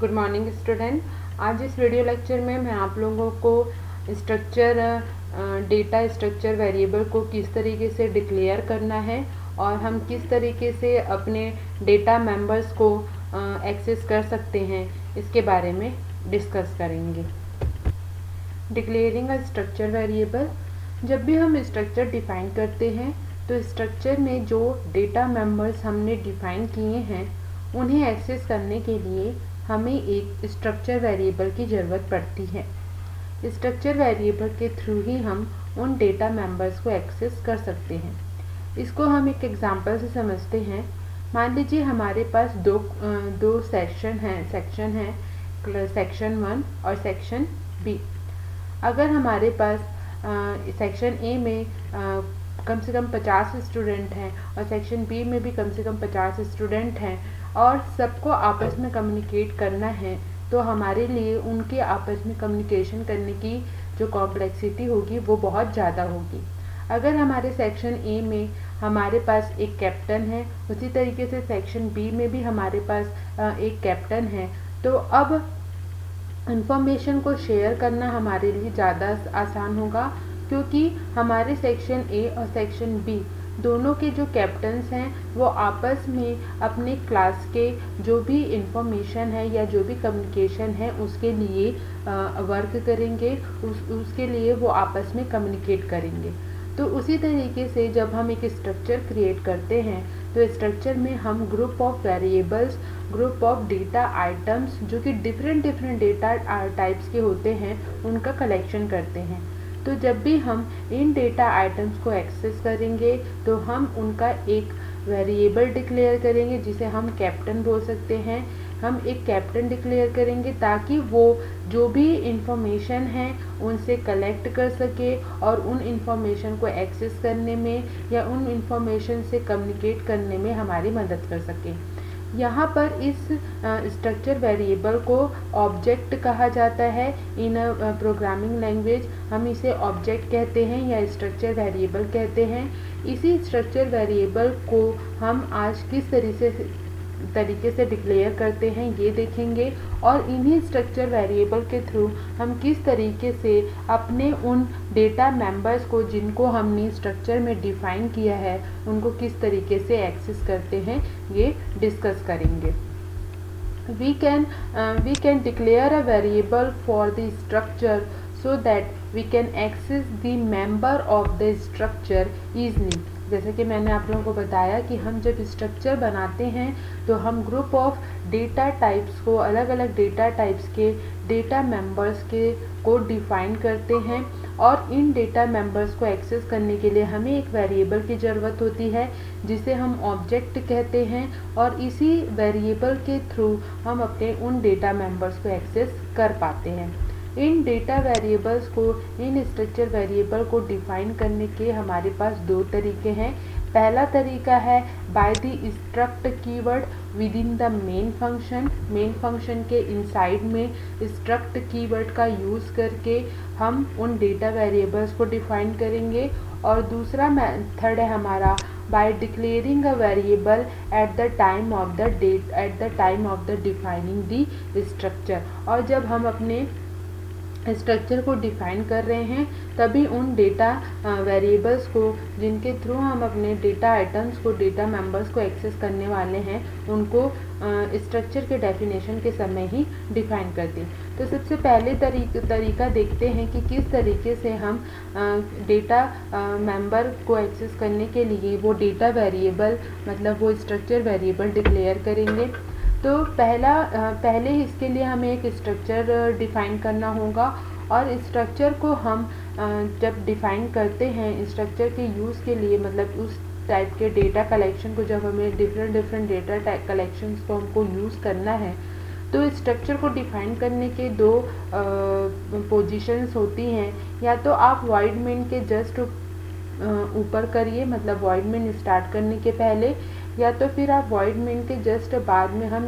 Good morning student. आज इस video lecture में मैं आप लोगों को स्ट्रक्चर डेटा स्ट्रक्चर वेरिएबल को किस तरीके से डिक्लेयर करना है और हम किस तरीके से अपने डेटा मेंबर्स को एक्सेस कर सकते हैं इसके बारे में डिस्कस करेंगे। डिक्लेयरिंग अ स्ट्रक्चर वेरिएबल, जब भी हम स्ट्रक्चर डिफाइन करते हैं तो स्ट्रक्चर में जो डेटा मेंबर्स हमने डिफाइन किए हैं उन्हें एक्सेस करने के लिए हमें एक स्ट्रक्चर वेरिएबल की ज़रूरत पड़ती है। स्ट्रक्चर वेरिएबल के थ्रू ही हम उन डेटा मेंबर्स को एक्सेस कर सकते हैं। इसको हम एक एग्जांपल से समझते हैं। मान लीजिए हमारे पास दो सेक्शन हैं सेक्शन 1 और सेक्शन बी। अगर हमारे पास सेक्शन ए में कम से कम 50 स्टूडेंट हैं और सेक्शन बी में भी कम से कम 50 स्टूडेंट हैं और सबको आपस में कम्युनिकेट करना है, तो हमारे लिए उनके आपस में कम्युनिकेशन करने की जो कॉम्प्लेक्सिटी होगी वो बहुत ज़्यादा होगी। अगर हमारे सेक्शन ए में हमारे पास एक कैप्टन है, उसी तरीके से सेक्शन बी में भी हमारे पास एक कैप्टन है, तो अब इंफॉर्मेशन को शेयर करना हमारे लिए ज़्यादा आसान होगा, क्योंकि हमारे सेक्शन ए और सेक्शन बी दोनों के जो कैप्टन्स हैं वो आपस में अपने क्लास के जो भी इंफॉर्मेशन है या जो भी कम्युनिकेशन है उसके लिए वर्क करेंगे, उसके लिए वो आपस में कम्युनिकेट करेंगे। तो उसी तरीके से जब हम एक स्ट्रक्चर क्रिएट करते हैं तो स्ट्रक्चर में हम group of variables, group of data items जो कि डिफरेंट डेटा टाइप्स के होते हैं उनका कलेक्शन करते हैं। तो जब भी हम इन डेटा आइटम्स को एक्सेस करेंगे तो हम उनका एक वेरिएबल डिक्लेयर करेंगे जिसे हम कैप्टन बोल सकते हैं। हम एक कैप्टन डिक्लेयर करेंगे ताकि वो जो भी इंफॉर्मेशन है उनसे कलेक्ट कर सके और उन इंफॉर्मेशन को एक्सेस करने में या उन इंफॉर्मेशन से कम्युनिकेट करने में हमारी मदद कर सके। यहाँ पर इस स्ट्रक्चर वेरिएबल को ऑब्जेक्ट कहा जाता है। इन प्रोग्रामिंग लैंग्वेज हम इसे ऑब्जेक्ट कहते हैं या स्ट्रक्चर वेरिएबल कहते हैं। इसी स्ट्रक्चर वेरिएबल को हम आज किस तरीके से डिक्लेयर करते हैं ये देखेंगे, और इन्हीं स्ट्रक्चर वेरिएबल के थ्रू हम किस तरीके से अपने उन डेटा मेंबर्स को जिनको हमने स्ट्रक्चर में डिफाइन किया है उनको किस तरीके से एक्सेस करते हैं ये डिस्कस करेंगे। We can declare a variable for the structure so that we can access the member of the structure easily। जैसे कि मैंने आप लोगों को बताया कि हम जब स्ट्रक्चर बनाते हैं तो हम ग्रुप ऑफ डेटा टाइप्स को, अलग अलग डेटा टाइप्स के डेटा मेंबर्स को डिफाइन करते हैं, और इन डेटा मेंबर्स को एक्सेस करने के लिए हमें एक वेरिएबल की ज़रूरत होती है जिसे हम ऑब्जेक्ट कहते हैं, और इसी वेरिएबल के थ्रू हम अपने उन डेटा मेंबर्स को एक्सेस कर पाते हैं। इन डेटा वेरिएबल्स को, इन स्ट्रक्चर वेरिएबल को डिफाइन करने के हमारे पास दो तरीके हैं। पहला तरीका है by the struct keyword with in the main function. Main function के इनसाइड में स्ट्रक्ट कीवर्ड का यूज़ करके हम उन डेटा वेरिएबल्स को डिफाइन करेंगे। और दूसरा मेथड है हमारा by declaring a variable at the time of the defining the structure. और जब हम अपने स्ट्रक्चर को डिफाइन कर रहे हैं तभी उन डेटा वेरिएबल्स को जिनके थ्रू हम अपने डेटा आइटम्स को, डेटा मेंबर्स को एक्सेस करने वाले हैं उनको स्ट्रक्चर के डेफिनेशन के समय ही डिफाइन कर दें। तो सबसे पहले तरीका देखते हैं कि किस तरीके से हम डेटा मेंबर को एक्सेस करने के लिए वो डेटा वेरिएबल मतलब वो स्ट्रक्चर वेरिएबल डिक्लेयर करेंगे। तो पहले इसके लिए हमें एक स्ट्रक्चर डिफाइन करना होगा, और स्ट्रक्चर को हम जब डिफाइन करते हैं स्ट्रक्चर के यूज़ के लिए, मतलब उस टाइप के डेटा कलेक्शन को जब हमें डिफरेंट डेटा टाइप कलेक्शंस को हमको यूज़ करना है, तो स्ट्रक्चर को डिफाइन करने के दो पोजीशंस होती हैं। या तो आप वॉइड मेन के जस्ट ऊपर करिए, मतलब वॉइड मेन स्टार्ट करने के पहले, या तो फिर आप वॉइड मेन के जस्ट बाद में हम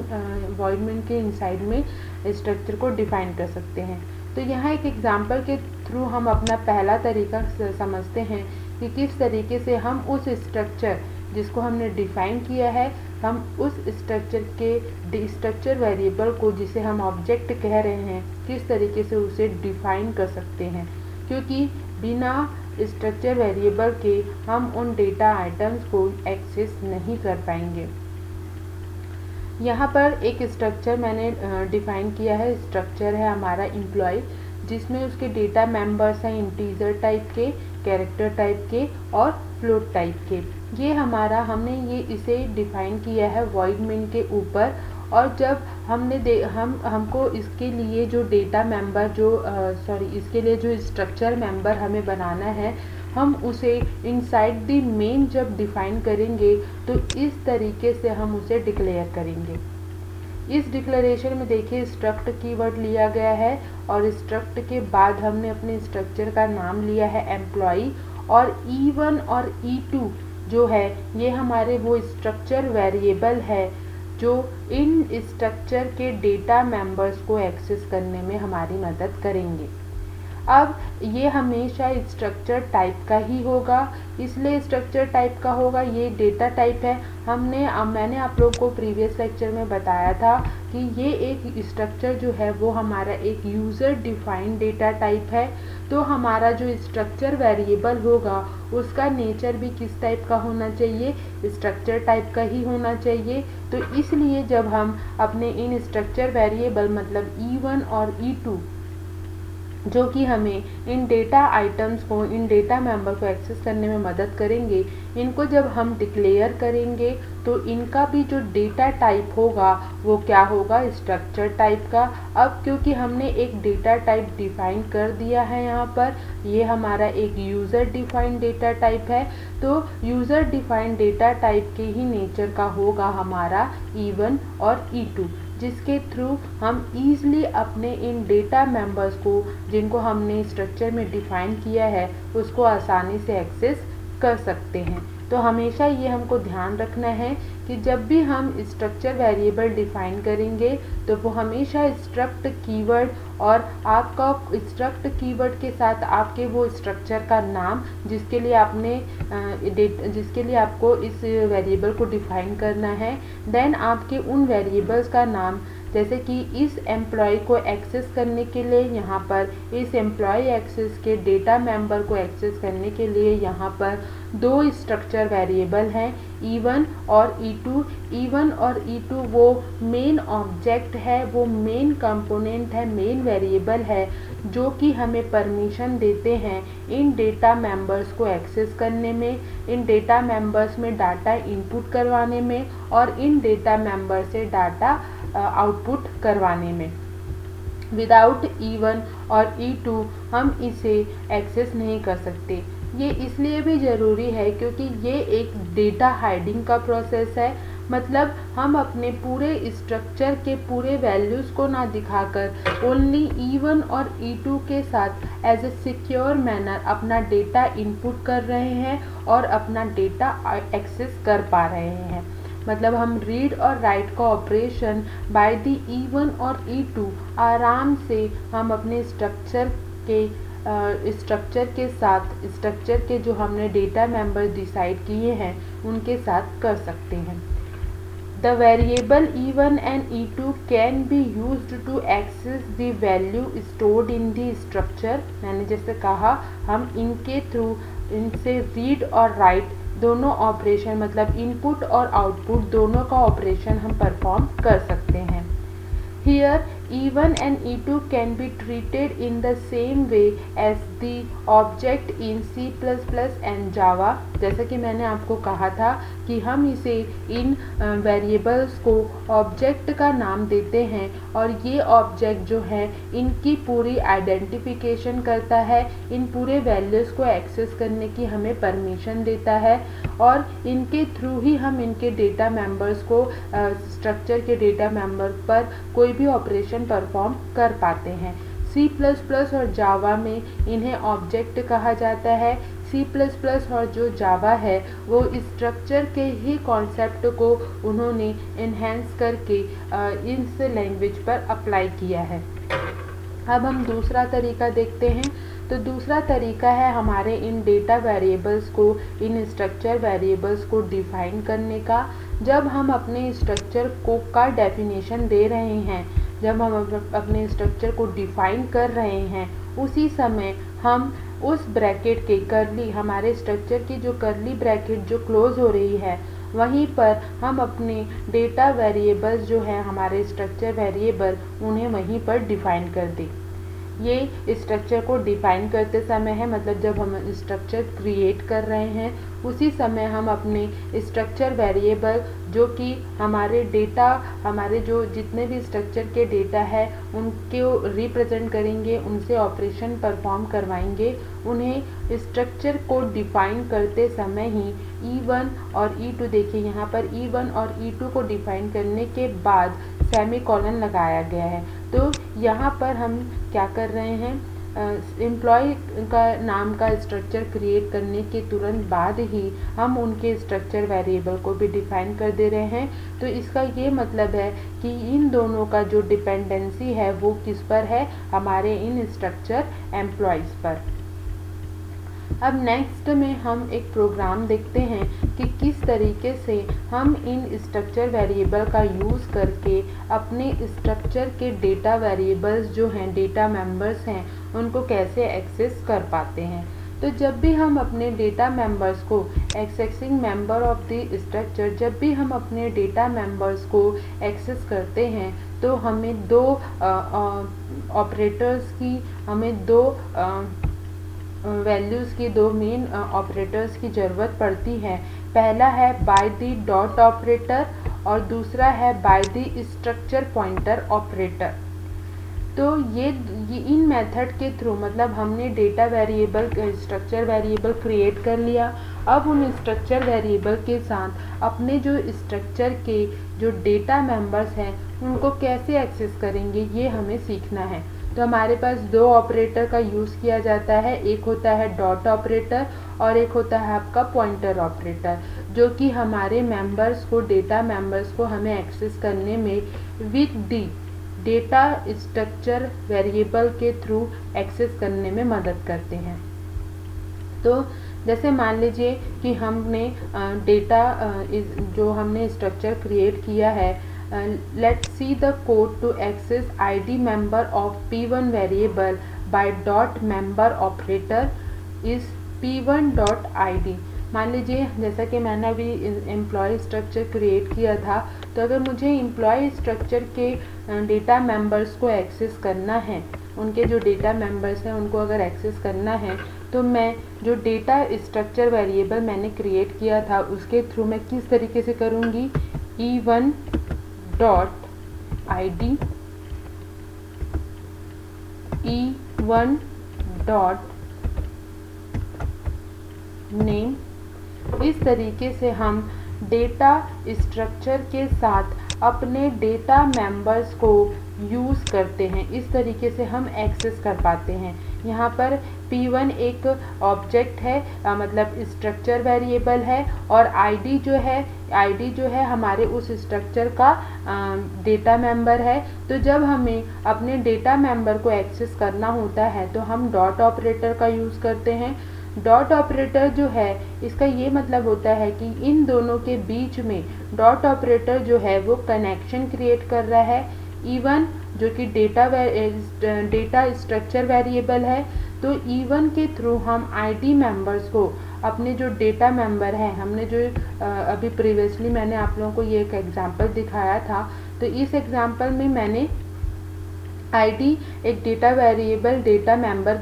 वॉइड मेन के इनसाइड में स्ट्रक्चर को डिफाइन कर सकते हैं। तो यहाँ एक एग्जांपल के थ्रू हम अपना पहला तरीका समझते हैं कि किस तरीके से हम उस स्ट्रक्चर जिसको हमने डिफाइन किया है हम उस स्ट्रक्चर वेरिएबल को, जिसे हम ऑब्जेक्ट कह रहे हैं, किस तरीके से उसे डिफाइन कर सकते हैं, क्योंकि बिना स्ट्रक्चर वेरिएबल के हम उन डेटा आइटम्स को एक्सेस नहीं कर पाएंगे। यहाँ पर एक स्ट्रक्चर मैंने डिफाइन किया है। स्ट्रक्चर है हमारा एम्प्लॉय, जिसमें उसके डेटा मेंबर्स हैं इंटीजर टाइप के, कैरेक्टर टाइप के और फ्लोट टाइप के। ये हमने इसे डिफाइन किया है वॉइड मेन के ऊपर। और जब हमको इसके लिए जो डेटा मेंबर इसके लिए जो स्ट्रक्चर मेंबर हमें बनाना है, हम उसे इनसाइड द मेन जब डिफाइन करेंगे तो इस तरीके से हम उसे डिक्लेयर करेंगे। इस डिक्लेरेशन में देखिए स्ट्रक्ट कीवर्ड लिया गया है और स्ट्रक्ट के बाद हमने अपने स्ट्रक्चर का नाम लिया है एम्प्लॉय, और E1 और E2 जो है ये हमारे वो स्ट्रक्चर वेरिएबल है जो इन स्ट्रक्चर के डेटा मेंबर्स को एक्सेस करने में हमारी मदद करेंगे। अब ये हमेशा स्ट्रक्चर टाइप का ही होगा, इसलिए स्ट्रक्चर टाइप का होगा, ये डेटा टाइप है। मैंने आप लोग को प्रीवियस लेक्चर में बताया था कि ये एक स्ट्रक्चर जो है वो हमारा एक यूज़र डिफाइंड डेटा टाइप है। तो हमारा जो स्ट्रक्चर वेरिएबल होगा उसका नेचर भी किस टाइप का होना चाहिए, स्ट्रक्चर टाइप का ही होना चाहिए। तो इसलिए जब हम अपने इन स्ट्रक्चर वेरिएबल मतलब E1 और E2 जो कि हमें इन डेटा आइटम्स को, इन डेटा मेंबर को एक्सेस करने में मदद करेंगे, इनको जब हम डिक्लेयर करेंगे तो इनका भी जो डेटा टाइप होगा वो क्या होगा, स्ट्रक्चर टाइप का। अब क्योंकि हमने एक डेटा टाइप डिफाइन कर दिया है यहाँ पर, ये हमारा एक यूज़र डिफाइंड डेटा टाइप है, तो यूज़र डिफाइंड डेटा टाइप के ही नेचर का होगा हमारा E1 और E2, जिसके थ्रू हम ईज़िली अपने इन डेटा मेंबर्स को, जिनको हमने स्ट्रक्चर में डिफाइन किया है, उसको आसानी से एक्सेस कर सकते हैं। तो हमेशा ये हमको ध्यान रखना है कि जब भी हम स्ट्रक्चर वेरिएबल डिफाइन करेंगे तो वो हमेशा स्ट्रक्ट कीवर्ड और आपका स्ट्रक्ट कीवर्ड के साथ आपके वो स्ट्रक्चर का नाम जिसके लिए आपको इस वेरिएबल को डिफाइन करना है, देन आपके उन वेरिएबल्स का नाम, जैसे कि इस एम्प्लॉय को एक्सेस करने के लिए यहाँ पर इस एम्प्लॉय एक्सेस के डेटा मेंबर को एक्सेस करने के लिए यहाँ पर दो स्ट्रक्चर वेरिएबल हैं E1 और E2। E1 और E2 वो मेन ऑब्जेक्ट है, वो मेन कंपोनेंट है, मेन वेरिएबल है जो कि हमें परमिशन देते हैं इन डेटा मेंबर्स को एक्सेस करने में, इन डेटा मेंबर्स में डाटा इनपुट करवाने में और इन डेटा मेंबर से डाटा आउटपुट करवाने में। विदाउट E1 और E2 हम इसे एक्सेस नहीं कर सकते। ये इसलिए भी ज़रूरी है क्योंकि ये एक डेटा हाइडिंग का प्रोसेस है, मतलब हम अपने पूरे स्ट्रक्चर के पूरे वैल्यूज़ को ना दिखाकर ओनली E1 और E2 के साथ एज ए सिक्योर मैनर अपना डेटा इनपुट कर रहे हैं और अपना डेटा एक्सेस कर पा रहे हैं। मतलब हम रीड और राइट का ऑपरेशन बाय द E1 और E2 आराम से हम अपने स्ट्रक्चर के साथ, स्ट्रक्चर के जो हमने डेटा मेंबर डिसाइड किए हैं उनके साथ कर सकते हैं। The variable E1 and E2 can be used to access the value stored in the structure। मैंने जैसे कहा हम इनके थ्रू इनसे रीड और राइट दोनों ऑपरेशन, मतलब इनपुट और आउटपुट दोनों का ऑपरेशन हम परफॉर्म कर सकते हैं। Here E1 and E2 can be treated in the same way as the object in C++ and Java। जैसा कि मैंने आपको कहा था कि हम इसे इन वेरिएबल्स को ऑब्जेक्ट का नाम देते हैं और ये ऑब्जेक्ट जो है इनकी पूरी आइडेंटिफिकेशन करता है, इन पूरे वैल्यूज़ को एक्सेस करने की हमें परमिशन देता है और इनके थ्रू ही हम इनके डेटा मेंबर्स को स्ट्रक्चर के डेटा मेंबर पर कोई भी ऑपरेशन परफॉर्म कर पाते हैं। C++ और जावा में इन्हें ऑब्जेक्ट कहा जाता है। C++ और जो जावा है वो स्ट्रक्चर के ही कॉन्सेप्ट को उन्होंने इन्हेंस करके इस लैंग्वेज पर अप्लाई किया है। अब हम दूसरा तरीका देखते हैं। तो दूसरा तरीका है हमारे इन डेटा वेरिएबल्स को, इन स्ट्रक्चर वेरिएबल्स को डिफ़ाइन करने का। जब हम अपने स्ट्रक्चर को का डेफिनेशन दे रहे हैं, जब हम अपने स्ट्रक्चर को डिफ़ाइन कर रहे हैं, उसी समय हम उस ब्रैकेट के करली, हमारे स्ट्रक्चर की जो करली ब्रैकेट जो क्लोज हो रही है, वहीं पर हम अपने डेटा वेरिएबल्स जो है हमारे स्ट्रक्चर वेरिएबल, उन्हें वहीं पर डिफ़ाइन कर दें। ये स्ट्रक्चर को डिफ़ाइन करते समय है, मतलब जब हम स्ट्रक्चर क्रिएट कर रहे हैं उसी समय हम अपने स्ट्रक्चर वेरिएबल जो कि हमारे डेटा, हमारे जो जितने भी स्ट्रक्चर के डेटा है उनको रिप्रेजेंट करेंगे, उनसे ऑपरेशन परफॉर्म करवाएंगे। उन्हें स्ट्रक्चर को डिफ़ाइन करते समय ही E1 और E2, देखिए यहाँ पर E1 और E2 को डिफ़ाइन करने के बाद सेमीकोलन लगाया गया है। तो यहाँ पर हम क्या कर रहे हैं, एम्प्लॉय का नाम का स्ट्रक्चर क्रिएट करने के तुरंत बाद ही हम उनके स्ट्रक्चर वेरिएबल को भी डिफ़ाइन कर दे रहे हैं। तो इसका ये मतलब है कि इन दोनों का जो डिपेंडेंसी है वो किस पर है, हमारे इन स्ट्रक्चर एम्प्लॉयज़ पर। अब नेक्स्ट में हम एक प्रोग्राम देखते हैं कि किस तरीके से हम इन स्ट्रक्चर वेरिएबल का यूज़ करके अपने स्ट्रक्चर के डेटा वेरिएबल्स जो हैं, डेटा मेंबर्स हैं, उनको कैसे एक्सेस कर पाते हैं। तो जब भी हम अपने डेटा मेंबर्स को accessing member of the structure, जब भी हम अपने डेटा मेंबर्स को एक्सेस करते हैं तो हमें दो ऑपरेटर्स की, हमें दो वैल्यूज़ की, दो मेन ऑपरेटर्स की ज़रूरत पड़ती है। पहला है बाय द डॉट ऑपरेटर और दूसरा है by the structure pointer operator. तो ये इन मेथड के थ्रू, मतलब हमने data variable, structure variable create कर लिया। अब उन स्ट्रक्चर वेरिएबल के साथ अपने जो स्ट्रक्चर के जो डेटा मेंबर्स हैं उनको कैसे एक्सेस करेंगे, ये हमें सीखना है। तो हमारे पास दो ऑपरेटर का यूज़ किया जाता है, एक होता है डॉट ऑपरेटर और एक होता है आपका पॉइंटर ऑपरेटर, जो कि हमारे मेंबर्स को, डेटा मेंबर्स को हमें एक्सेस करने में with the data structure variable के थ्रू एक्सेस करने में मदद करते हैं। तो जैसे मान लीजिए कि हमने डेटा जो हमने स्ट्रक्चर क्रिएट किया है, let's see the code to access id member of p1 variable by dot member operator is p1.id। मान लीजिए जैसा कि मैंने अभी एम्प्लॉय स्ट्रक्चर क्रिएट किया था, तो अगर मुझे एम्प्लॉय स्ट्रक्चर के डेटा मेंबर्स को एक्सेस करना है, उनके जो डेटा मेंबर्स हैं उनको अगर एक्सेस करना है, तो मैं जो डेटा स्ट्रक्चर वेरिएबल मैंने क्रिएट किया था उसके थ्रू मैं किस तरीके से करूँगी, E1 dot ID, E1 dot name. इस तरीके से हम डेटा स्ट्रक्चर के साथ अपने डेटा मेंबर्स को यूज़ करते हैं। इस तरीके से हम एक्सेस कर पाते हैं। यहाँ पर P1 एक ऑब्जेक्ट है, मतलब स्ट्रक्चर वेरिएबल है, और ID जो है हमारे उस स्ट्रक्चर का डेटा मेंबर है। तो जब हमें अपने डेटा मेंबर को एक्सेस करना होता है तो हम डॉट ऑपरेटर का यूज़ करते हैं। डॉट ऑपरेटर जो है, इसका ये मतलब होता है कि इन दोनों के बीच में डॉट ऑपरेटर जो है वो कनेक्शन क्रिएट कर रहा है। E1 जो कि डेटा स्ट्रक्चर वेरिएबल है, तो E1 के थ्रू हम ID मेंबर्स को, अपने जो डेटा मेंबर हैं, हमने जो अभी प्रीवियसली मैंने आप लोगों को ये एक एग्जांपल दिखाया था, तो इस एग्जांपल में मैंने ID एक data variable, data member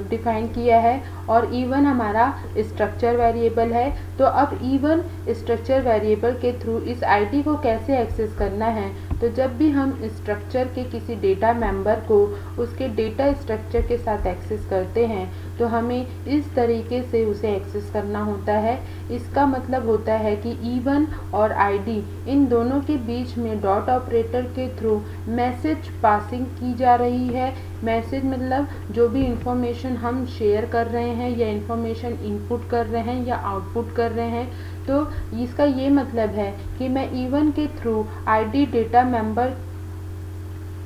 define किया है और E1 हमारा स्ट्रक्चर वेरिएबल है। तो अब E1 स्ट्रक्चर वेरिएबल के थ्रू इस ID को कैसे एक्सेस करना है, तो जब भी हम स्ट्रक्चर के किसी डेटा मेंबर को उसके डेटा स्ट्रक्चर के साथ एक्सेस करते हैं तो हमें इस तरीके से उसे एक्सेस करना होता है। इसका मतलब होता है कि E1 और ID इन दोनों के बीच में डॉट ऑपरेटर के थ्रू मैसेज पासिंग की जा रही है। मैसेज मतलब जो भी इंफॉर्मेशन हम शेयर कर रहे हैं या इंफॉर्मेशन इनपुट कर रहे हैं या आउटपुट कर रहे हैं, तो इसका ये मतलब है कि मैं E1 के थ्रू ID डेटा मेंबर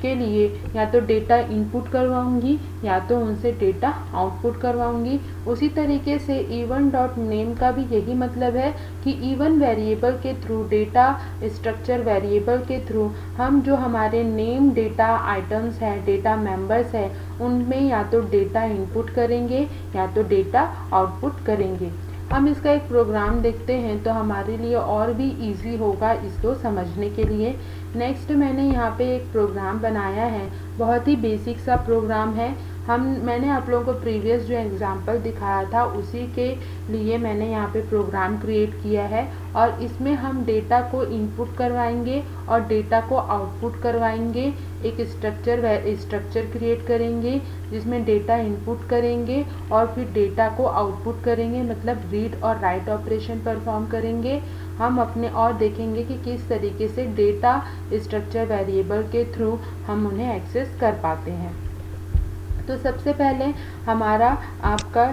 के लिए या तो डेटा इनपुट करवाऊंगी या तो उनसे डेटा आउटपुट करवाऊंगी। उसी तरीके से इवन डॉट नेम का भी यही मतलब है कि इवन वेरिएबल के थ्रू, डेटा स्ट्रक्चर वेरिएबल के थ्रू हम जो हमारे नेम डेटा आइटम्स हैं, डेटा मेंबर्स हैं, उनमें या तो डेटा इनपुट करेंगे या तो डेटा आउटपुट करेंगे। हम इसका एक प्रोग्राम देखते हैं तो हमारे लिए और भी इजी होगा इसको समझने के लिए। नेक्स्ट मैंने यहाँ पे एक प्रोग्राम बनाया है, बहुत ही बेसिक सा प्रोग्राम है। मैंने आप लोगों को प्रीवियस जो एग्जांपल दिखाया था उसी के लिए मैंने यहाँ पे प्रोग्राम क्रिएट किया है और इसमें हम डेटा को इनपुट करवाएंगे और डेटा को आउटपुट करवाएंगे। एक स्ट्रक्चर क्रिएट करेंगे जिसमें डेटा इनपुट करेंगे और फिर डेटा को आउटपुट करेंगे, मतलब रीड और राइट ऑपरेशन परफॉर्म करेंगे हम अपने, और देखेंगे कि किस तरीके से डेटा स्ट्रक्चर वेरिएबल के थ्रू हम उन्हें एक्सेस कर पाते हैं। तो सबसे पहले हमारा आपका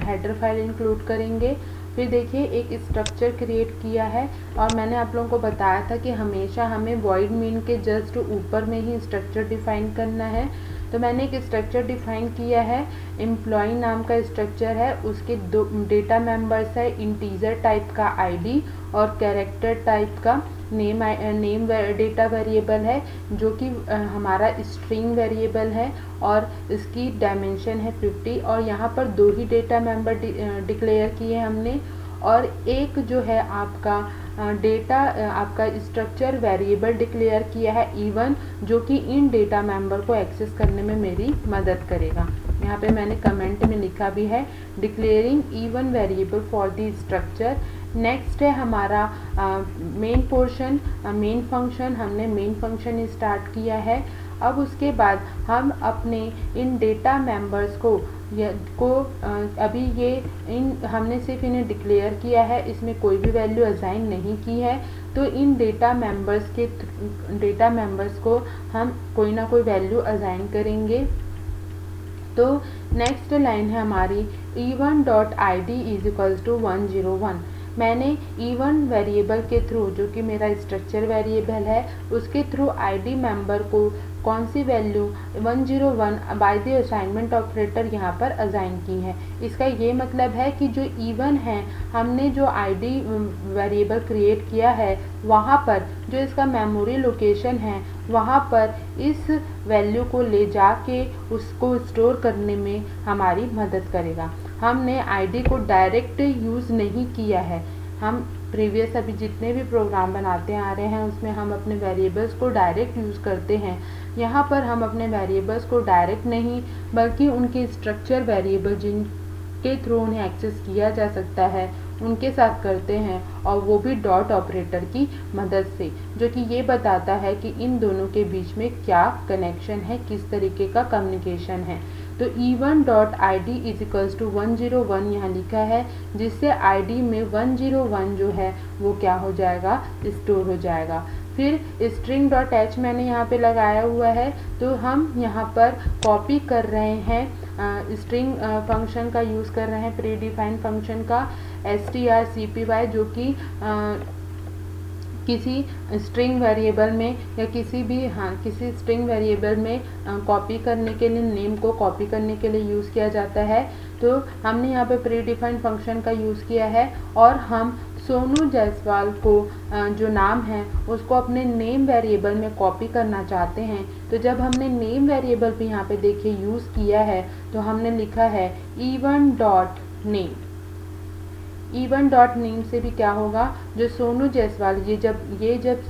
हेडर फाइल इंक्लूड करेंगे। फिर देखिए एक स्ट्रक्चर क्रिएट किया है और मैंने आप लोगों को बताया था कि हमेशा हमें वॉइड मेन के जस्ट ऊपर में ही स्ट्रक्चर डिफाइन करना है। तो मैंने एक स्ट्रक्चर डिफाइन किया है, एम्प्लॉय नाम का स्ट्रक्चर है, उसके दो डेटा मेंबर्स है, इंटीजर टाइप का आईडी और कैरेक्टर टाइप का नेम डेटा वेरिएबल है जो कि हमारा स्ट्रिंग वेरिएबल है और इसकी डायमेंशन है 50 और यहाँ पर दो ही डेटा मेंबर डिक्लेयर किए हमने और एक जो है आपका आपका स्ट्रक्चर वेरिएबल डिक्लेयर किया है इवन, जो कि इन डेटा मेंबर को एक्सेस करने में मेरी मदद करेगा। यहाँ पे मैंने कमेंट में लिखा भी है declaring even variable for the structure. Next है हमारा मेन पोर्शन, मेन फंक्शन। हमने मेन फंक्शन स्टार्ट किया है। अब उसके बाद हम अपने इन डेटा मेंबर्स को अभी ये हमने सिर्फ इन्हें डिक्लेयर किया है, इसमें कोई भी वैल्यू असाइन नहीं की है। तो इन डेटा मेंबर्स को हम कोई ना कोई वैल्यू असाइन करेंगे। तो नेक्स्ट लाइन है हमारी even dot I D is equals to 101। मैंने इवन वेरिएबल के थ्रू, जो कि मेरा स्ट्रक्चर वेरिएबल है, उसके थ्रू आईडी मेंबर को कौन सी value 101 by the assignment operator यहाँ पर असाइन की है। इसका ये मतलब है कि जो इवन है, हमने जो आईडी वेरिएबल क्रिएट किया है वहाँ पर जो इसका मेमोरी लोकेशन है वहाँ पर इस वैल्यू को ले जाके उसको स्टोर करने में हमारी मदद करेगा। हमने आईडी को डायरेक्ट यूज़ नहीं किया है। हम प्रीवियस अभी जितने भी प्रोग्राम बनाते आ रहे हैं उसमें हम अपने वेरिएबल्स को डायरेक्ट यूज़ करते हैं। यहाँ पर हम अपने वेरिएबल्स को डायरेक्ट नहीं बल्कि उनके स्ट्रक्चर वेरिएबल जिनके थ्रू उन्हें एक्सेस किया जा सकता है उनके साथ करते हैं, और वो भी डॉट ऑपरेटर की मदद से, जो कि ये बताता है कि इन दोनों के बीच में क्या कनेक्शन है, किस तरीके का कम्युनिकेशन है। तो even dot I D is equals to 101 यहाँ लिखा है, जिससे आईडी में 101 जो है वो क्या हो जाएगा, स्टोर हो जाएगा। फिर स्ट्रिंग डॉट एच मैंने यहाँ पे लगाया हुआ है, तो हम यहाँ पर कॉपी कर रहे हैं स्ट्रिंग फंक्शन का यूज़ कर रहे हैं, प्री डिफाइंड फंक्शन का strcpy, जो कि किसी स्ट्रिंग वेरिएबल में या किसी स्ट्रिंग वेरिएबल में कॉपी करने के लिए, नेम को कॉपी करने के लिए यूज़ किया जाता है। तो हमने यहाँ पे प्री डिफाइंड फंक्शन का यूज़ किया है और हम सोनू जायसवाल को जो नाम है उसको अपने नेम वेरिएबल में कॉपी करना चाहते हैं। तो जब हमने नेम वेरिएबल भी यहाँ पे देखिए यूज़ किया है तो हमने लिखा है even dot name. Even dot name से भी क्या होगा, जो सोनू जायसवाल, ये जब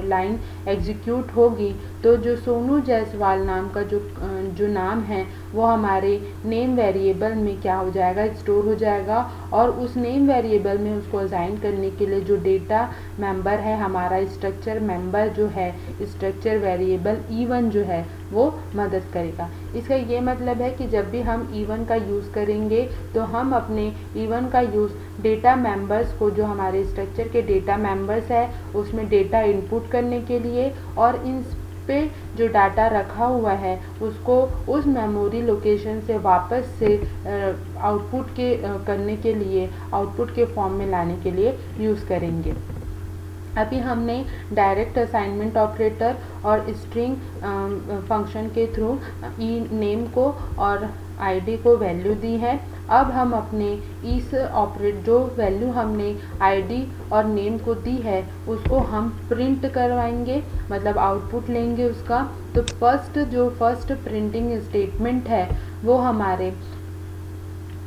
लाइन एग्जीक्यूट होगी तो जो सोनू जायसवाल नाम का जो नाम है वो हमारे नेम वेरिएबल में क्या हो जाएगा, स्टोर हो जाएगा। और उस नेम वेरिएबल में उसको असाइन करने के लिए जो डेटा मेंबर है, हमारा स्ट्रक्चर मेंबर जो है, स्ट्रक्चर वेरिएबल इवन जो है वो मदद करेगा। इसका ये मतलब है कि जब भी हम इवन का यूज़ करेंगे तो हम अपने इवन का यूज़ डेटा मेंबर्स को, जो हमारे स्ट्रक्चर के डेटा मेंबर्स है, उसमें डेटा इनपुट करने के लिए और इन पे जो डाटा रखा हुआ है उसको उस मेमोरी लोकेशन से वापस से आउटपुट के फॉर्म में लाने के लिए यूज़ करेंगे। अभी हमने डायरेक्ट असाइनमेंट ऑपरेटर और स्ट्रिंग फंक्शन के थ्रू ई नेम को और आईडी को वैल्यू दी है। अब हम अपने इस जो वैल्यू हमने आईडी और नेम को दी है उसको हम प्रिंट करवाएंगे, मतलब आउटपुट लेंगे उसका। तो फर्स्ट प्रिंटिंग स्टेटमेंट है वो हमारे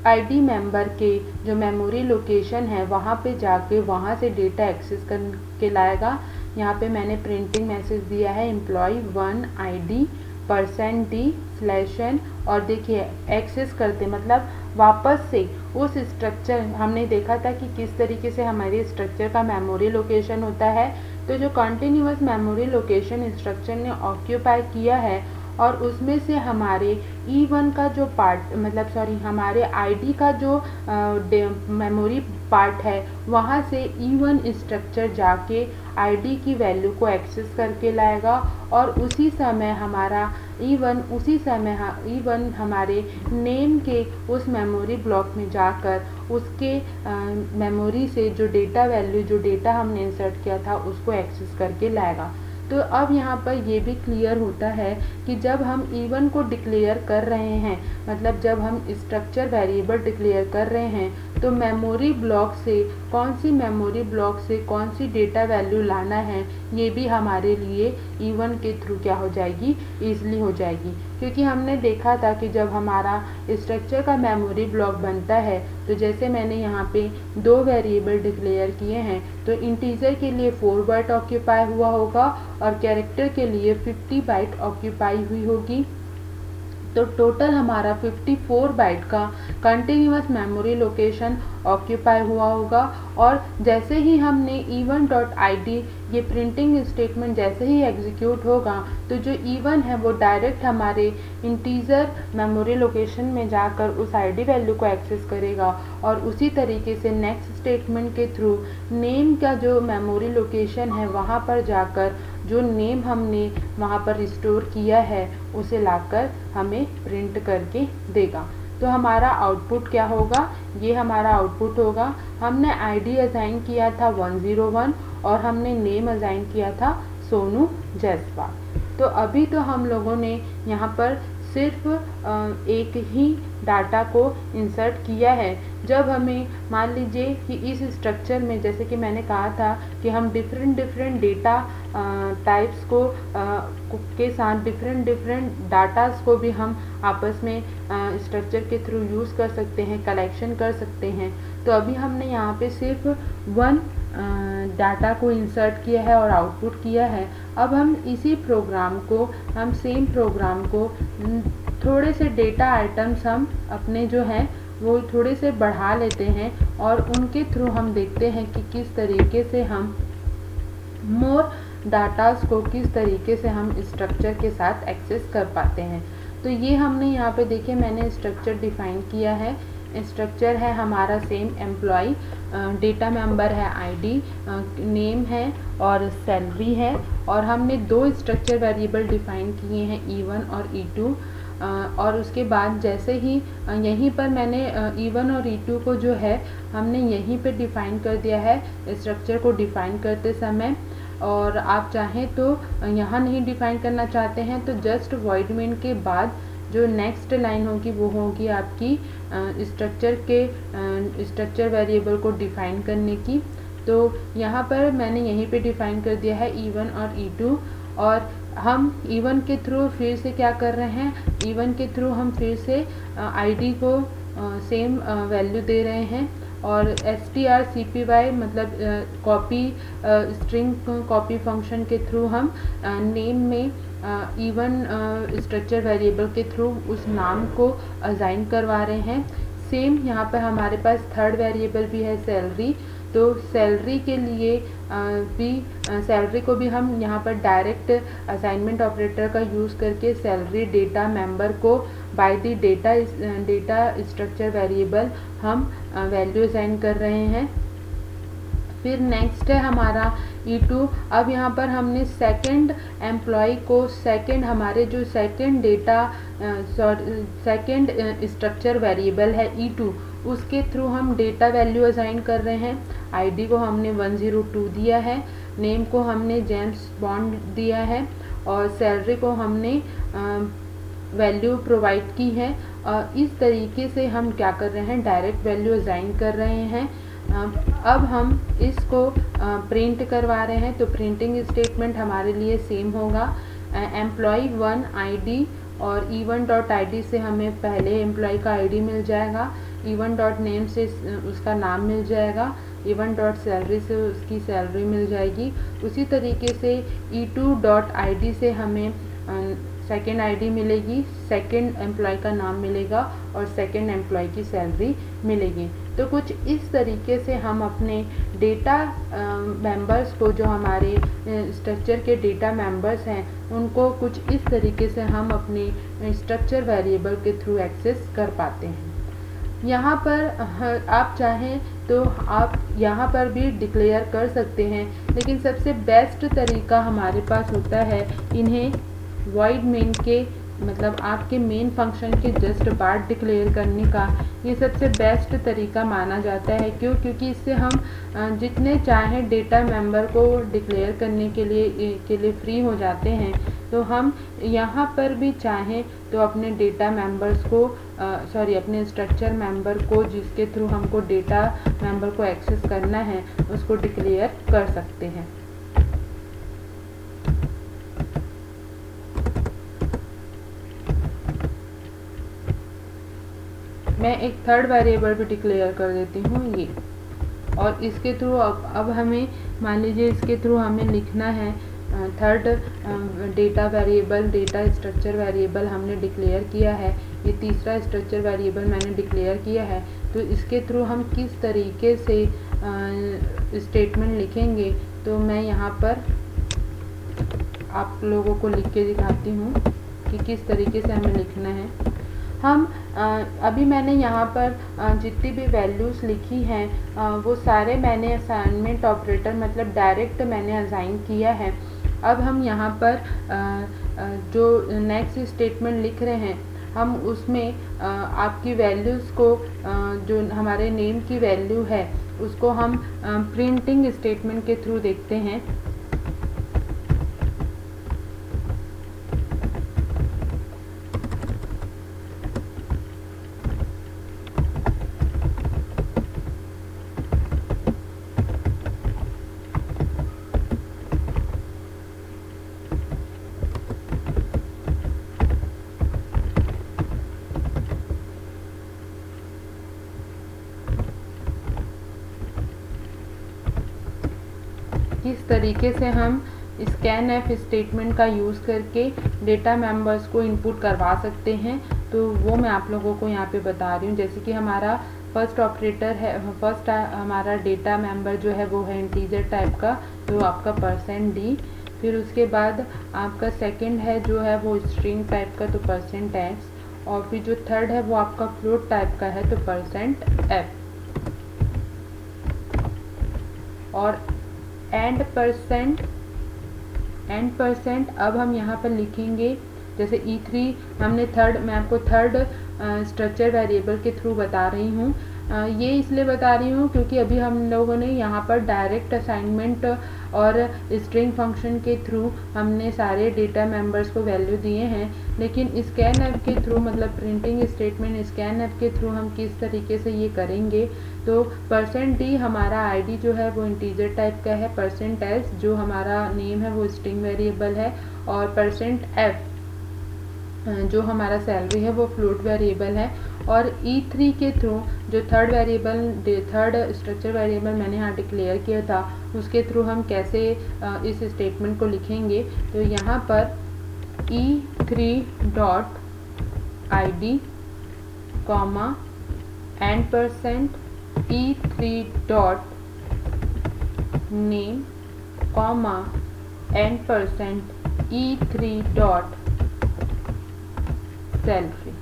आईडी मेंबर के जो मेमोरी लोकेशन है वहाँ पे जाके वहाँ से डेटा एक्सेस करके लाएगा। यहाँ पे मैंने प्रिंटिंग मैसेज दिया है employee1 ID %d/n, और देखिए एक्सेस करते मतलब वापस से उस स्ट्रक्चर, हमने देखा था कि किस तरीके से हमारे स्ट्रक्चर का मेमोरी लोकेशन होता है। तो जो कंटिन्यूअस मेमोरी लोकेशन स्ट्रक्चर ने ऑक्यूपाई किया है और उसमें से हमारे E1 का जो पार्ट हमारे आईडी का जो मेमोरी पार्ट है वहाँ से E1 स्ट्रक्चर जाके आईडी की वैल्यू को एक्सेस करके लाएगा और उसी समय E1 हमारे नेम के उस मेमोरी ब्लॉक में जाकर उसके मेमोरी से जो डेटा हमने इंसर्ट किया था उसको एक्सेस करके लाएगा। तो अब यहाँ पर ये भी क्लियर होता है कि जब हम E1 को डिक्लेयर कर रहे हैं, मतलब जब हम स्ट्रक्चर वेरिएबल डिक्लेयर कर रहे हैं, तो मेमोरी ब्लॉक से कौन सी डेटा वैल्यू लाना है ये भी हमारे लिए E1 के थ्रू क्या हो जाएगी, ईजिली हो जाएगी। क्योंकि हमने देखा था कि जब हमारा स्ट्रक्चर का मेमोरी ब्लॉक बनता है तो जैसे मैंने यहाँ पे 2 वेरिएबल डिक्लेयर किए हैं, तो इंटीजर के लिए 4 बाइट ऑक्यूपाई हुआ होगा और कैरेक्टर के लिए 50 बाइट ऑक्यूपाई हुई होगी। तो टोटल हमारा 54 बाइट का कंटिन्यूअस मेमोरी लोकेशन ऑक्यूपाई हुआ होगा। और जैसे ही हमने E1.id ये प्रिंटिंग स्टेटमेंट जैसे ही एग्जीक्यूट होगा तो जो E1 है वो डायरेक्ट हमारे इंटीजर मेमोरी लोकेशन में जाकर उस आईडी वैल्यू को एक्सेस करेगा और उसी तरीके से नेक्स्ट स्टेटमेंट के थ्रू नेम का जो मेमोरी लोकेशन है वहाँ पर जाकर जो नेम हमने वहाँ पर रिस्टोर किया है उसे लाकर हमें प्रिंट करके देगा। तो हमारा आउटपुट क्या होगा, ये हमारा आउटपुट होगा। हमने आईडी असाइन किया था 101 और हमने नेम असाइन किया था सोनू जायसवाल। तो अभी तो हम लोगों ने यहाँ पर सिर्फ एक ही डाटा को इंसर्ट किया है। जब हमें मान लीजिए कि इस स्ट्रक्चर में, जैसे कि मैंने कहा था कि हम डिफरेंट डेटा टाइप्स के साथ डिफरेंट डाटास को भी हम आपस में स्ट्रक्चर के थ्रू यूज़ कर सकते हैं, कलेक्शन कर सकते हैं। तो अभी हमने यहाँ पे सिर्फ 1 डाटा को इंसर्ट किया है और आउटपुट किया है। अब हम इसी प्रोग्राम को, सेम प्रोग्राम को थोड़े से डेटा आइटम्स हम अपने जो हैं वो थोड़े से बढ़ा लेते हैं और उनके थ्रू हम देखते हैं कि किस तरीके से हम मोर डाटास को किस तरीके से हम स्ट्रक्चर के साथ एक्सेस कर पाते हैं। तो ये हमने यहाँ पे देखिए मैंने स्ट्रक्चर डिफाइन किया है। स्ट्रक्चर है हमारा सेम एम्प्लॉय, डेटा मेंबर है आईडी, नेम है और सैलरी है। और हमने 2 स्ट्रक्चर वेरिएबल डिफाइन किए हैं E1 और E2। और उसके बाद जैसे ही यहीं पर मैंने E1 और E2 को जो है हमने यहीं पे डिफ़ाइन कर दिया है स्ट्रक्चर को डिफ़ाइन करते समय। और आप चाहें तो यहाँ नहीं डिफ़ाइन करना चाहते हैं तो जस्ट वॉइड मेन के बाद जो नेक्स्ट लाइन होगी वो होगी आपकी स्ट्रक्चर वेरिएबल को डिफ़ाइन करने की। तो यहाँ पर मैंने यहीं पे डिफ़ाइन कर दिया है E1 और E2। और हम E1 के थ्रू फिर से क्या कर रहे हैं, E1 के थ्रू हम फिर से आईडी को सेम वैल्यू दे रहे हैं और strcpy मतलब कॉपी स्ट्रिंग कॉपी फंक्शन के थ्रू हम नेम में E1 स्ट्रक्चर वेरिएबल के थ्रू उस नाम को असाइन करवा रहे हैं। सेम यहाँ पर हमारे पास थर्ड वेरिएबल भी है सैलरी। तो सैलरी के लिए सैलरी को भी हम यहाँ पर डायरेक्ट असाइनमेंट ऑपरेटर का यूज़ करके सैलरी डेटा मेंबर को by the data structure variable हम वैल्यू असाइन कर रहे हैं। फिर नेक्स्ट है हमारा E2। अब यहाँ पर हमने सेकंड एम्प्लॉय को हमारे जो सेकंड स्ट्रक्चर वेरिएबल है E2 उसके थ्रू हम डेटा वैल्यू असाइन कर रहे हैं। आईडी को हमने 102 दिया है। नेम को हमने जेम्स बॉन्ड दिया है और सैलरी को हमने वैल्यू प्रोवाइड की है। इस तरीके से हम क्या कर रहे हैं, डायरेक्ट वैल्यू असाइन कर रहे हैं। अब हम इसको प्रिंट करवा रहे हैं, तो प्रिंटिंग स्टेटमेंट हमारे लिए सेम होगा। एम्प्लॉय 1 आईडी और E1.id से हमें पहले एम्प्लॉय का आईडी मिल जाएगा, E1.name से उसका नाम मिल जाएगा, E1.salary से उसकी सैलरी मिल जाएगी। उसी तरीके से E2.id से हमें सेकेंड आईडी मिलेगी, सेकेंड एम्प्लॉय का नाम मिलेगा और सेकेंड एम्प्लॉय की सैलरी मिलेगी। तो कुछ इस तरीके से हम अपने डेटा मेंबर्स को, जो हमारे स्ट्रक्चर के डेटा मेंबर्स हैं, उनको कुछ इस तरीके से हम अपने स्ट्रक्चर वेरिएबल के थ्रू एक्सेस कर पाते हैं। यहाँ पर आप चाहें तो आप यहाँ पर भी डिक्लेयर कर सकते हैं, लेकिन सबसे बेस्ट तरीका हमारे पास होता है इन्हें वॉइड मेन के, मतलब आपके मेन फंक्शन के जस्ट बाद डिक्लेयर करने का। ये सबसे बेस्ट तरीका माना जाता है। क्यों? क्योंकि इससे हम जितने चाहें डेटा मेंबर को डिक्लेयर करने के लिए फ्री हो जाते हैं। तो हम यहाँ पर भी चाहें तो अपने डेटा मेंबर्स को अपने स्ट्रक्चर मेंबर को, जिसके थ्रू हमको डेटा मेंबर को एक्सेस करना है, उसको डिक्लेयर कर सकते हैं। मैं एक थर्ड वेरिएबल भी डिक्लेयर कर देती हूँ ये, और इसके थ्रू अब हमें मान लीजिए इसके थ्रू हमें लिखना है third data variable, data structure variable हमने डिक्लेयर किया है, ये तीसरा स्ट्रक्चर वेरिएबल मैंने डिक्लेयर किया है। तो इसके थ्रू हम किस तरीके से स्टेटमेंट लिखेंगे, तो मैं यहाँ पर आप लोगों को लिख के दिखाती हूँ कि किस तरीके से हमें लिखना है। हम अभी मैंने यहाँ पर जितनी भी वैल्यूज़ लिखी हैं वो सारे मैंने असाइनमेंट ऑपरेटर, मतलब डायरेक्ट मैंने असाइन किया है। अब हम यहाँ पर जो नेक्स्ट स्टेटमेंट लिख रहे हैं, हम उसमें आपकी वैल्यूज़ को, जो हमारे नेम की वैल्यू है, उसको हम प्रिंटिंग स्टेटमेंट के थ्रू देखते हैं। किस तरीके से हम स्कैनएफ स्टेटमेंट का यूज़ करके डेटा मेंबर्स को इनपुट करवा सकते हैं, तो वो मैं आप लोगों को यहाँ पे बता रही हूँ। जैसे कि हमारा फर्स्ट ऑपरेटर है, फर्स्ट हमारा डेटा मेंबर जो है वो है इंटीजर टाइप का, तो आपका %d। फिर उसके बाद आपका सेकंड है जो है वो स्ट्रिंग टाइप का, तो %x। और फिर जो थर्ड है वो आपका फ्लोट टाइप का है, तो %f। और एंड परसेंट अब हम यहाँ पर लिखेंगे, जैसे E3 हमने थर्ड, मैं आपको थर्ड स्ट्रक्चर वेरिएबल के थ्रू बता रही हूँ। ये इसलिए बता रही हूँ क्योंकि अभी हम लोगों ने यहाँ पर डायरेक्ट असाइनमेंट और स्ट्रिंग फंक्शन के थ्रू हमने सारे डेटा मेंबर्स को वैल्यू दिए हैं, लेकिन स्कैनएफ के थ्रू, मतलब प्रिंटिंग स्टेटमेंट स्कैनएफ के थ्रू हम किस तरीके से ये करेंगे। तो %d हमारा आईडी जो है वो इंटीजर टाइप का है, %s जो हमारा नेम है वो स्ट्रिंग वेरिएबल है, और %f जो हमारा सैलरी है वो फ्लोट वेरिएबल है। और E3 के थ्रू जो थर्ड स्ट्रक्चर वेरिएबल मैंने यहाँ डिक्लेयर किया था, उसके थ्रू हम कैसे इस स्टेटमेंट को लिखेंगे। तो यहाँ पर E3.id comma %, E3.name comma %, E3.salary।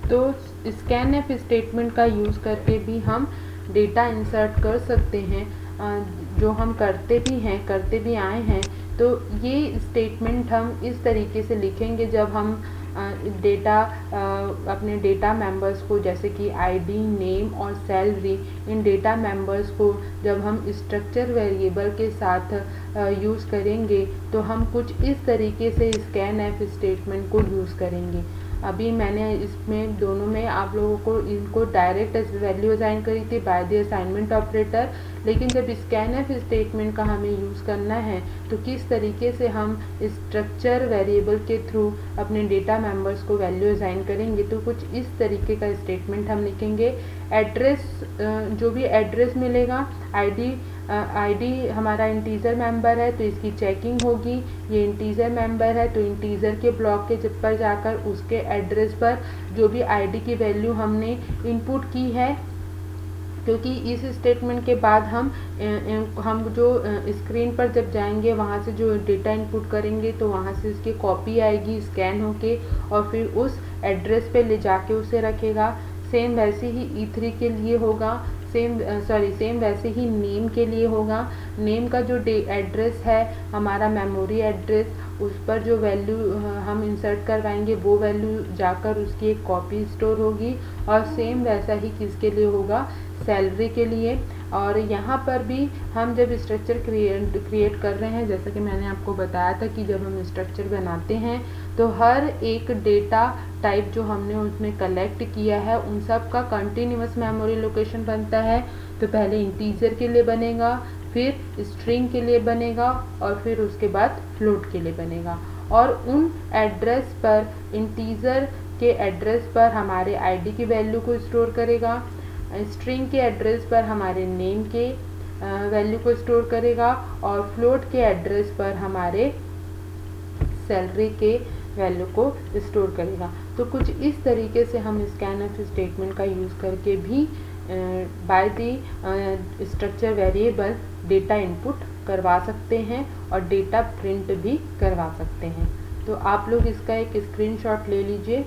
तो स्कैनएफ स्टेटमेंट का यूज़ करके भी हम डेटा इंसर्ट कर सकते हैं, जो हम करते भी आए हैं। तो ये स्टेटमेंट हम इस तरीके से लिखेंगे जब हम डेटा अपने डेटा मेंबर्स को, जैसे कि आईडी, नेम और सैलरी, इन डेटा मेंबर्स को जब हम स्ट्रक्चर वेरिएबल के साथ यूज़ करेंगे तो हम कुछ इस तरीके से स्कैनएफ स्टेटमेंट को यूज़ करेंगे। अभी मैंने इसमें दोनों में आप लोगों को इनको डायरेक्ट वैल्यू असाइन करी थी बाय द असाइनमेंट ऑपरेटर, लेकिन जब स्कैनएफ स्टेटमेंट का हमें यूज़ करना है तो किस तरीके से हम स्ट्रक्चर वेरिएबल के थ्रू अपने डेटा मेंबर्स को वैल्यू असाइन करेंगे, तो कुछ इस तरीके का स्टेटमेंट हम लिखेंगे। एड्रेस, जो भी एड्रेस मिलेगा, आईडी हमारा इंटीजर मेंबर है तो इसकी चेकिंग होगी, ये इंटीजर मेंबर है तो इंटीजर के ब्लॉक के पर जाकर उसके एड्रेस पर जो भी आईडी की वैल्यू हमने इनपुट की है, क्योंकि इस स्टेटमेंट के बाद हम जो स्क्रीन पर जब जाएंगे वहाँ से जो डेटा इनपुट करेंगे तो वहाँ से इसकी कॉपी आएगी स्कैन होके और फिर उस एड्रेस पे ले जाके उसे रखेगा। सेम वैसे ही E3 के लिए होगा, सेम वैसे ही नेम के लिए होगा। नेम का जो एड्रेस है हमारा मेमोरी एड्रेस, उस पर जो वैल्यू हम इंसर्ट करवाएंगे वो वैल्यू जाकर उसकी एक कॉपी स्टोर होगी। और सेम वैसा ही किसके लिए होगा, सैलरी के लिए। और यहाँ पर भी हम जब स्ट्रक्चर क्रिएट कर रहे हैं, जैसा कि मैंने आपको बताया था कि जब हम स्ट्रक्चर बनाते हैं तो हर एक डेटा टाइप जो हमने उसमें कलेक्ट किया है उन सब का कंटिन्यूअस मेमोरी लोकेशन बनता है। तो पहले इंटीजर के लिए बनेगा, फिर स्ट्रिंग के लिए बनेगा और फिर उसके बाद फ्लोट के लिए बनेगा। और उन एड्रेस पर, इंटीजर के एड्रेस पर हमारे आईडी की वैल्यू को स्टोर करेगा, स्ट्रिंग के एड्रेस पर हमारे नेम के वैल्यू को स्टोर करेगा और फ्लोट के एड्रेस पर हमारे सैलरी के वैल्यू को स्टोर करेगा। तो कुछ इस तरीके से हम स्कैनएफ स्टेटमेंट का यूज़ करके भी by the structure variable data input करवा सकते हैं और डेटा प्रिंट भी करवा सकते हैं। तो आप लोग इसका एक स्क्रीनशॉट ले लीजिए।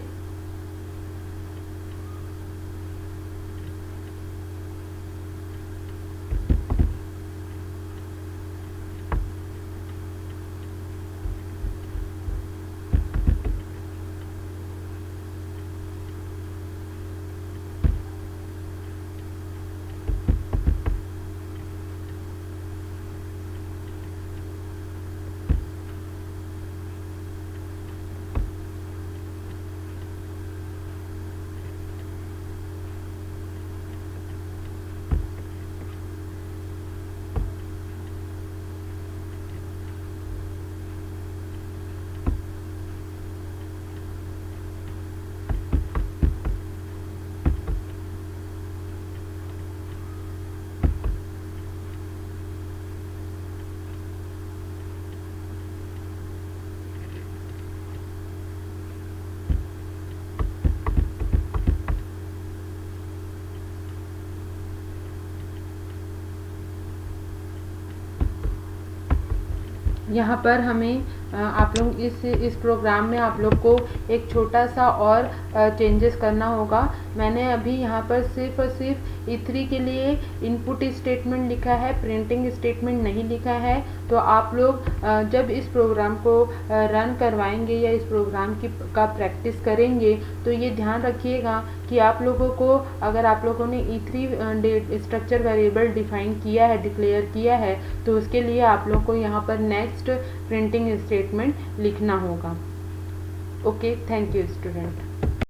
यहाँ पर हमें आप लोग इस प्रोग्राम में आप लोग को एक छोटा सा और चेंजेस करना होगा। मैंने अभी यहाँ पर सिर्फ और सिर्फ E3 के लिए इनपुट स्टेटमेंट लिखा है, प्रिंटिंग स्टेटमेंट नहीं लिखा है। तो आप लोग जब इस प्रोग्राम को रन करवाएंगे या इस प्रोग्राम का प्रैक्टिस करेंगे तो ये ध्यान रखिएगा कि आप लोगों को, अगर आप लोगों ने E3 स्ट्रक्चर वेरिएबल डिफाइन किया है, डिक्लेयर किया है, तो उसके लिए आप लोग को यहाँ पर नेक्स्ट प्रिंटिंग स्टेटमेंट लिखना होगा। Okay, thank you student.